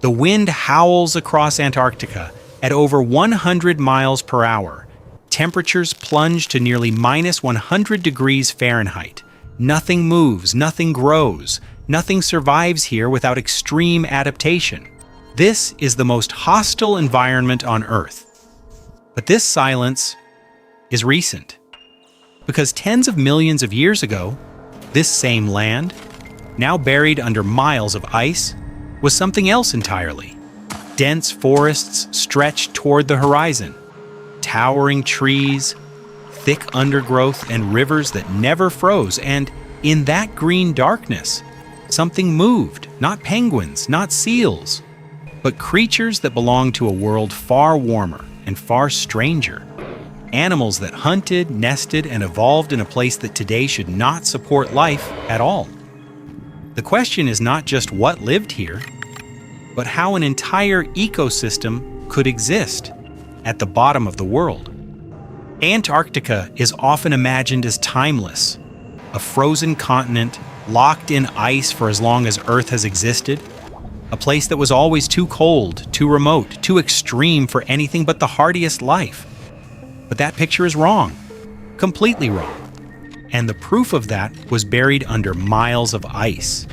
The wind howls across Antarctica at over 100 miles per hour. Temperatures plunge to nearly minus 100 degrees Fahrenheit. Nothing moves, nothing grows, nothing survives here without extreme adaptation. This is the most hostile environment on Earth. But this silence is recent, because tens of millions of years ago, this same land, now buried under miles of ice, was something else entirely. Dense forests stretched toward the horizon, towering trees, thick undergrowth, and rivers that never froze. And in that green darkness, something moved, not penguins, not seals, but creatures that belonged to a world far warmer and far stranger. Animals that hunted, nested, and evolved in a place that today should not support life at all. The question is not just what lived here, but how an entire ecosystem could exist at the bottom of the world. Antarctica is often imagined as timeless, a frozen continent locked in ice for as long as Earth has existed, a place that was always too cold, too remote, too extreme for anything but the hardiest life. But that picture is wrong, completely wrong. And the proof of that was buried under miles of ice.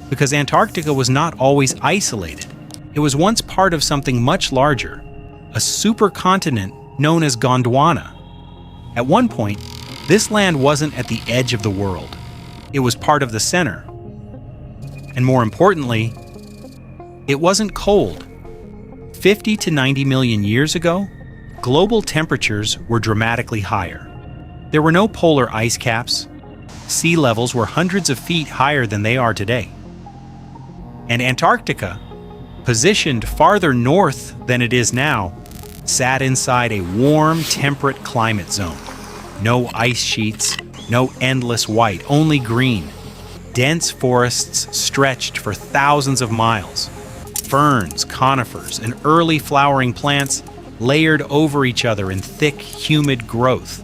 Because Antarctica was not always isolated. It was once part of something much larger, a supercontinent known as Gondwana. At one point, this land wasn't at the edge of the world. It was part of the center. And more importantly, it wasn't cold. 50 to 90 million years ago, global temperatures were dramatically higher. There were no polar ice caps. Sea levels were hundreds of feet higher than they are today. And Antarctica, positioned farther north than it is now, sat inside a warm, temperate climate zone. No ice sheets, no endless white, only green. Dense forests stretched for thousands of miles. Ferns, conifers, and early flowering plants layered over each other in thick, humid growth.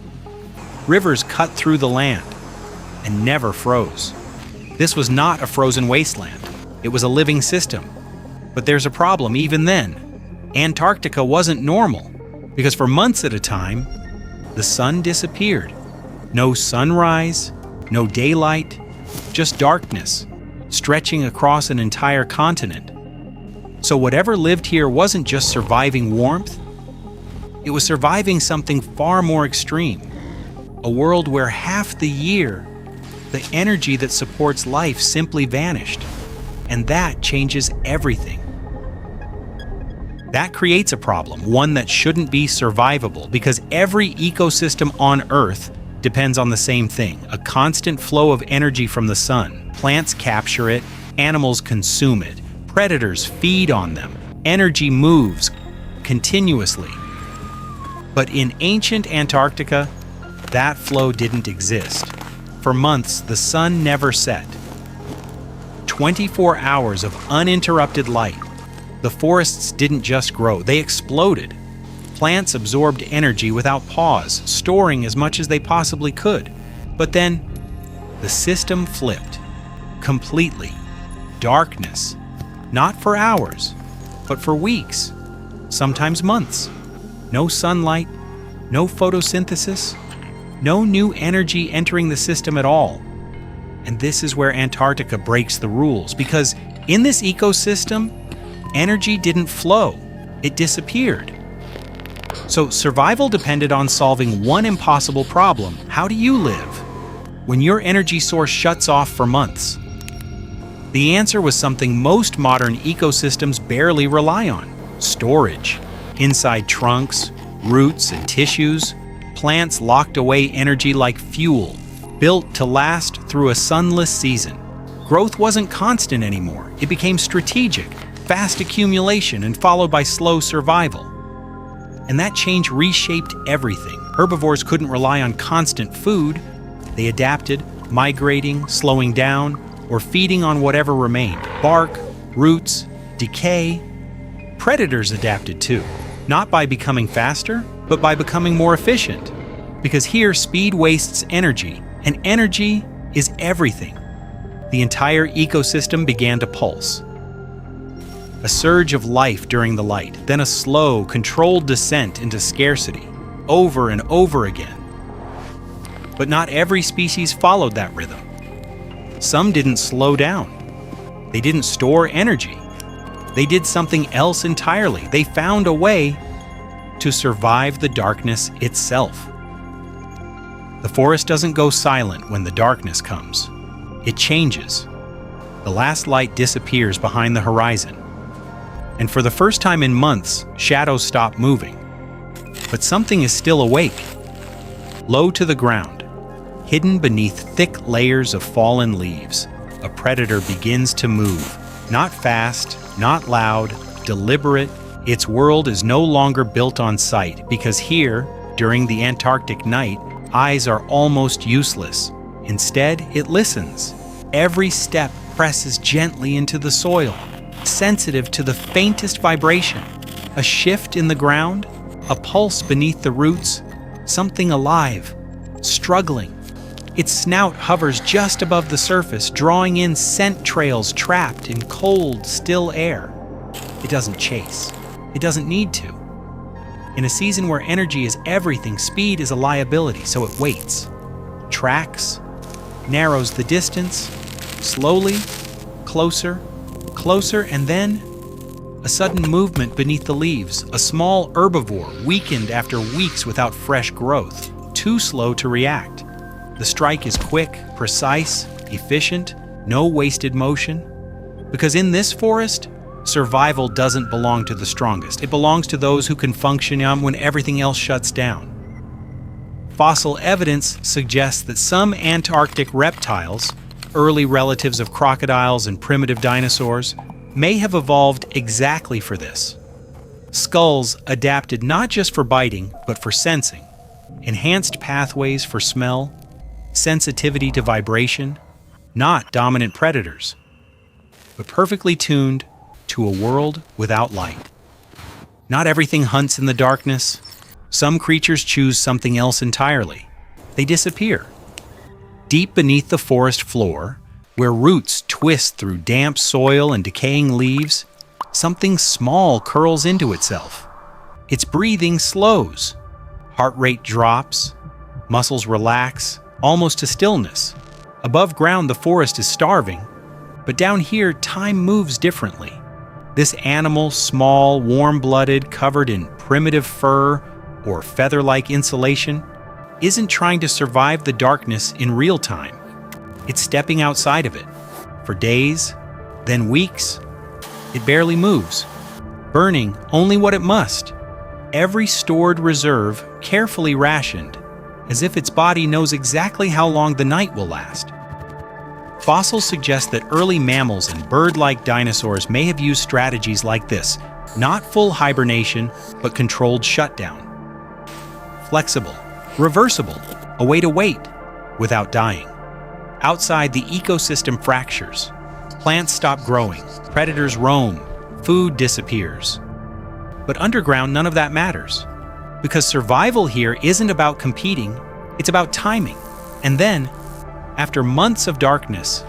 Rivers cut through the land and never froze. This was not a frozen wasteland. It was a living system. But there's a problem even then. Antarctica wasn't normal, because for months at a time, the sun disappeared. No sunrise, no daylight, just darkness, stretching across an entire continent. So whatever lived here wasn't just surviving warmth, it was surviving something far more extreme. A world where half the year, the energy that supports life simply vanished. And that changes everything. That creates a problem, one that shouldn't be survivable, because every ecosystem on Earth depends on the same thing, a constant flow of energy from the sun. Plants capture it, animals consume it, predators feed on them, energy moves continuously. But in ancient Antarctica, that flow didn't exist. For months, the sun never set. 24 hours of uninterrupted light. The forests didn't just grow, they exploded. Plants absorbed energy without pause, storing as much as they possibly could. But then, the system flipped. Completely. Darkness. Not for hours, but for weeks. Sometimes months. No sunlight, no photosynthesis, no new energy entering the system at all. And this is where Antarctica breaks the rules, because in this ecosystem, energy didn't flow, it disappeared. So survival depended on solving one impossible problem. How do you live when your energy source shuts off for months? The answer was something most modern ecosystems barely rely on: storage. Inside trunks, roots, and tissues, plants locked away energy like fuel, built to last through a sunless season. Growth wasn't constant anymore. It became strategic, fast accumulation, and followed by slow survival. And that change reshaped everything. Herbivores couldn't rely on constant food. They adapted, migrating, slowing down, or feeding on whatever remained: bark, roots, decay. Predators adapted too, not by becoming faster, but by becoming more efficient. Because here, speed wastes energy, and energy is everything. The entire ecosystem began to pulse. A surge of life during the light, then a slow, controlled descent into scarcity, over and over again. But not every species followed that rhythm. Some didn't slow down. They didn't store energy. They did something else entirely. They found a way to survive the darkness itself. The forest doesn't go silent when the darkness comes. It changes. The last light disappears behind the horizon. And for the first time in months, shadows stop moving. But something is still awake. Low to the ground, hidden beneath thick layers of fallen leaves, a predator begins to move. Not fast, not loud, deliberate. Its world is no longer built on sight, because here, during the Antarctic night, eyes are almost useless. Instead, it listens. Every step presses gently into the soil, sensitive to the faintest vibration. A shift in the ground, a pulse beneath the roots, something alive, struggling. Its snout hovers just above the surface, drawing in scent trails trapped in cold, still air. It doesn't chase. It doesn't need to. In a season where energy is everything, speed is a liability, so it waits, tracks, narrows the distance, slowly, closer, closer, and then a sudden movement beneath the leaves, a small herbivore weakened after weeks without fresh growth, too slow to react. The strike is quick, precise, efficient, no wasted motion. Because in this forest, survival doesn't belong to the strongest. It belongs to those who can function when everything else shuts down. Fossil evidence suggests that some Antarctic reptiles, early relatives of crocodiles and primitive dinosaurs, may have evolved exactly for this. Skulls adapted not just for biting, but for sensing. Enhanced pathways for smell, sensitivity to vibration, not dominant predators, but perfectly tuned to a world without light. Not everything hunts in the darkness. Some creatures choose something else entirely. They disappear. Deep beneath the forest floor, where roots twist through damp soil and decaying leaves, something small curls into itself. Its breathing slows. Heart rate drops. Muscles relax, almost to stillness. Above ground, the forest is starving, but down here, time moves differently. This animal, small, warm-blooded, covered in primitive fur or feather-like insulation, isn't trying to survive the darkness in real time. It's stepping outside of it. For days, then weeks, it barely moves, burning only what it must. Every stored reserve carefully rationed, as if its body knows exactly how long the night will last. Fossils suggest that early mammals and bird-like dinosaurs may have used strategies like this, not full hibernation, but controlled shutdown. Flexible, reversible, a way to wait without dying. Outside, the ecosystem fractures. Plants stop growing, predators roam, food disappears. But underground, none of that matters. Because survival here isn't about competing, it's about timing. And then, after months of darkness,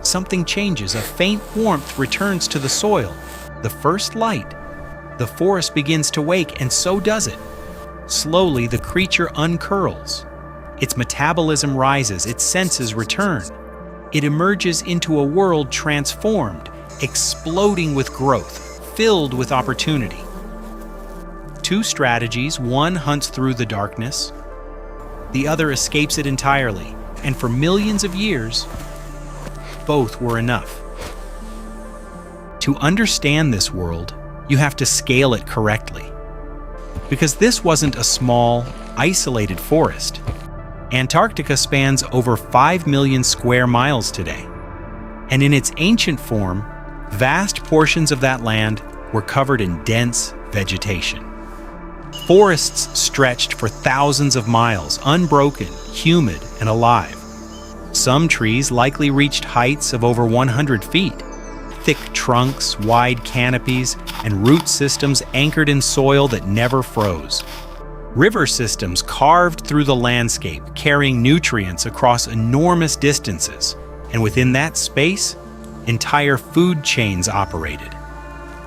something changes. A faint warmth returns to the soil. The first light. The forest begins to wake, and so does it. Slowly, the creature uncurls. Its metabolism rises, its senses return. It emerges into a world transformed, exploding with growth, filled with opportunity. Two strategies: one hunts through the darkness, the other escapes it entirely, and for millions of years, both were enough. To understand this world, you have to scale it correctly. Because this wasn't a small, isolated forest. Antarctica spans over 5 million square miles today. And in its ancient form, vast portions of that land were covered in dense vegetation. Forests stretched for thousands of miles, unbroken, humid, and alive. Some trees likely reached heights of over 100 feet. Thick trunks, wide canopies, and root systems anchored in soil that never froze. River systems carved through the landscape, carrying nutrients across enormous distances, and within that space, entire food chains operated.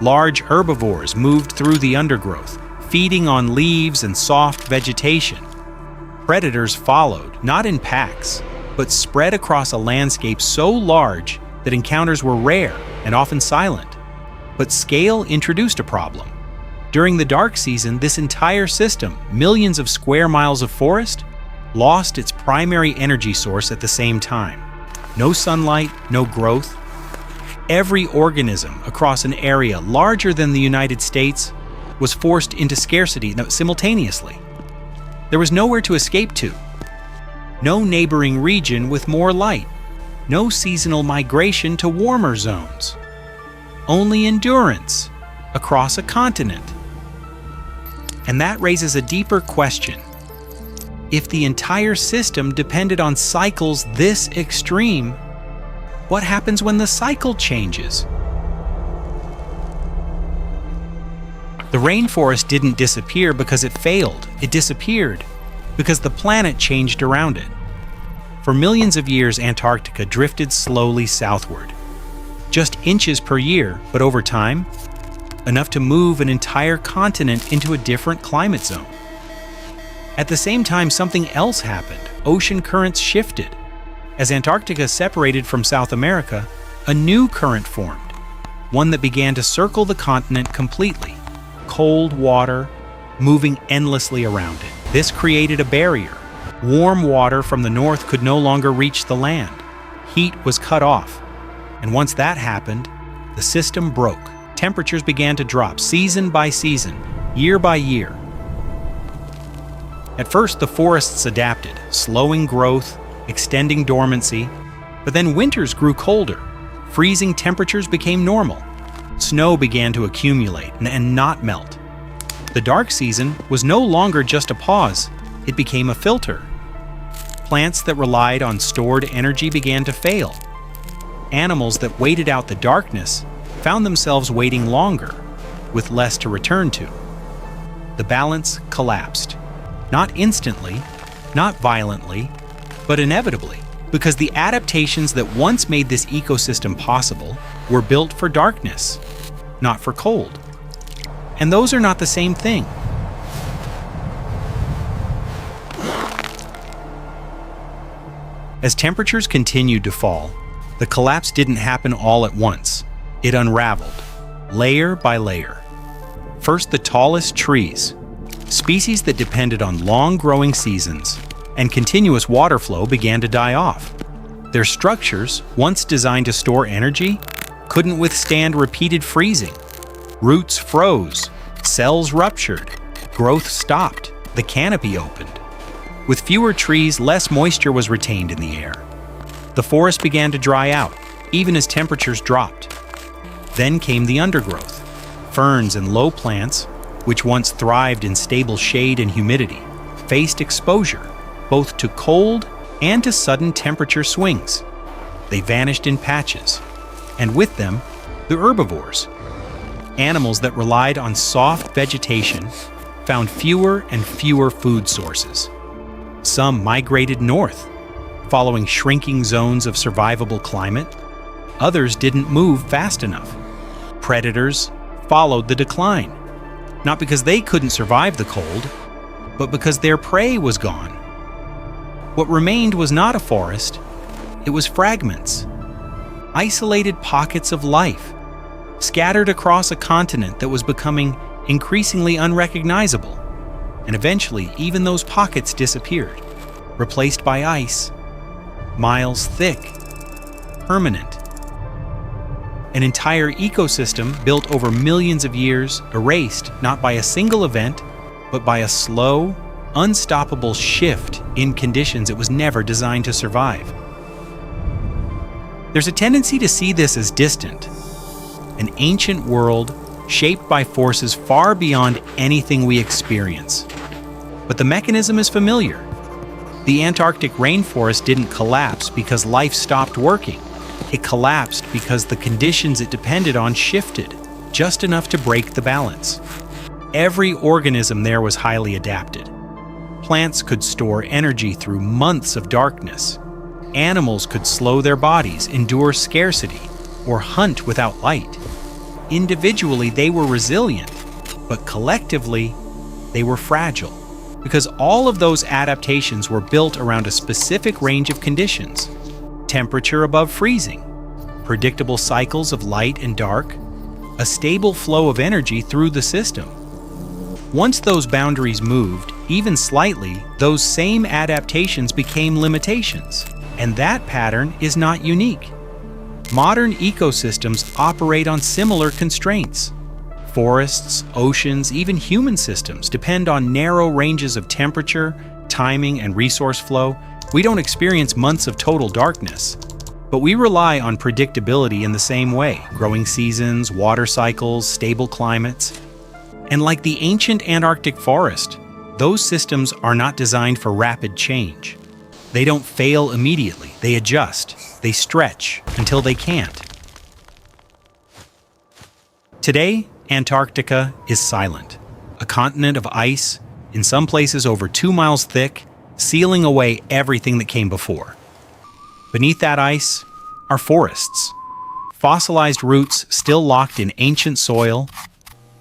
Large herbivores moved through the undergrowth, feeding on leaves and soft vegetation. Predators followed, not in packs, but spread across a landscape so large that encounters were rare and often silent. But scale introduced a problem. During the dark season, this entire system, millions of square miles of forest, lost its primary energy source at the same time. No sunlight, no growth. Every organism across an area larger than the United States was forced into scarcity simultaneously. There was nowhere to escape to. No neighboring region with more light. No seasonal migration to warmer zones. Only endurance across a continent. And that raises a deeper question. If the entire system depended on cycles this extreme, what happens when the cycle changes? The rainforest didn't disappear because it failed. It disappeared because the planet changed around it. For millions of years, Antarctica drifted slowly southward. Just inches per year, but over time, enough to move an entire continent into a different climate zone. At the same time, something else happened. Ocean currents shifted. As Antarctica separated from South America, a new current formed, one that began to circle the continent completely. Cold water, moving endlessly around it. This created a barrier. Warm water from the north could no longer reach the land. Heat was cut off. And once that happened, the system broke. Temperatures began to drop season by season, year by year. At first, the forests adapted, slowing growth, extending dormancy, but then winters grew colder. Freezing temperatures became normal. Snow began to accumulate and not melt. The dark season was no longer just a pause, it became a filter. Plants that relied on stored energy began to fail. Animals that waited out the darkness found themselves waiting longer, with less to return to. The balance collapsed. Not instantly, not violently, but inevitably, because the adaptations that once made this ecosystem possible were built for darkness, not for cold. And those are not the same thing. As temperatures continued to fall, the collapse didn't happen all at once. It unraveled, layer by layer. First, the tallest trees, species that depended on long growing seasons and continuous water flow, began to die off. Their structures, once designed to store energy, couldn't withstand repeated freezing. Roots froze, cells ruptured, growth stopped, the canopy opened. With fewer trees, less moisture was retained in the air. The forest began to dry out, even as temperatures dropped. Then came the undergrowth. Ferns and low plants, which once thrived in stable shade and humidity, faced exposure, both to cold and to sudden temperature swings. They vanished in patches, and with them, the herbivores. Animals that relied on soft vegetation found fewer and fewer food sources. Some migrated north, following shrinking zones of survivable climate. Others didn't move fast enough. Predators followed the decline, not because they couldn't survive the cold, but because their prey was gone. What remained was not a forest, it was fragments, isolated pockets of life, scattered across a continent that was becoming increasingly unrecognizable. And eventually, even those pockets disappeared, replaced by ice, miles thick, permanent. An entire ecosystem built over millions of years, erased not by a single event, but by a slow, unstoppable shift in conditions it was never designed to survive. There's a tendency to see this as distant, an ancient world shaped by forces far beyond anything we experience. But the mechanism is familiar. The Antarctic rainforest didn't collapse because life stopped working. It collapsed because the conditions it depended on shifted, just enough to break the balance. Every organism there was highly adapted. Plants could store energy through months of darkness. Animals could slow their bodies, endure scarcity, or hunt without light. individually they were resilient, but collectively they were fragile, because all of those adaptations were built around a specific range of conditions: temperature above freezing, predictable cycles of light and dark, a stable flow of energy through the system. Once those boundaries moved, even slightly, those same adaptations became limitations, and that pattern is not unique. Modern ecosystems operate on similar constraints. Forests, oceans, even human systems depend on narrow ranges of temperature, timing, and resource flow. We don't experience months of total darkness, but we rely on predictability in the same way: growing seasons, water cycles, stable climates. And like the ancient Antarctic forest, those systems are not designed for rapid change. They don't fail immediately. They adjust. They stretch until they can't. Today, Antarctica is silent. A continent of ice, in some places over 2 miles thick, sealing away everything that came before. Beneath that ice are forests. Fossilized roots still locked in ancient soil,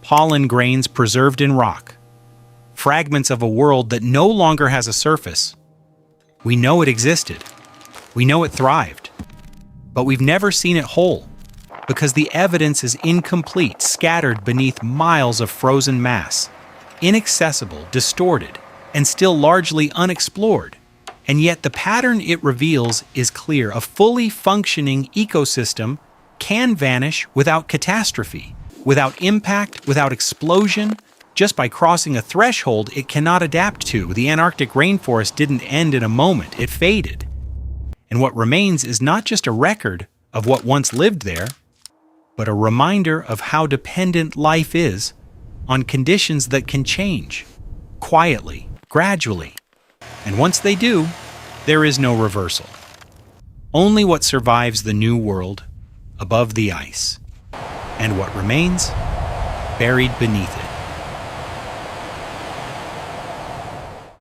pollen grains preserved in rock, fragments of a world that no longer has a surface. We know it existed. We know it thrived. But we've never seen it whole, because the evidence is incomplete, scattered beneath miles of frozen mass, inaccessible, distorted, and still largely unexplored. And yet the pattern it reveals is clear. A fully functioning ecosystem can vanish without catastrophe, without impact, without explosion. Just by crossing a threshold it cannot adapt to. The Antarctic rainforest didn't end in a moment, it faded. And what remains is not just a record of what once lived there, but a reminder of how dependent life is on conditions that can change, quietly, gradually. And once they do, there is no reversal. Only what survives the new world above the ice, and what remains buried beneath it.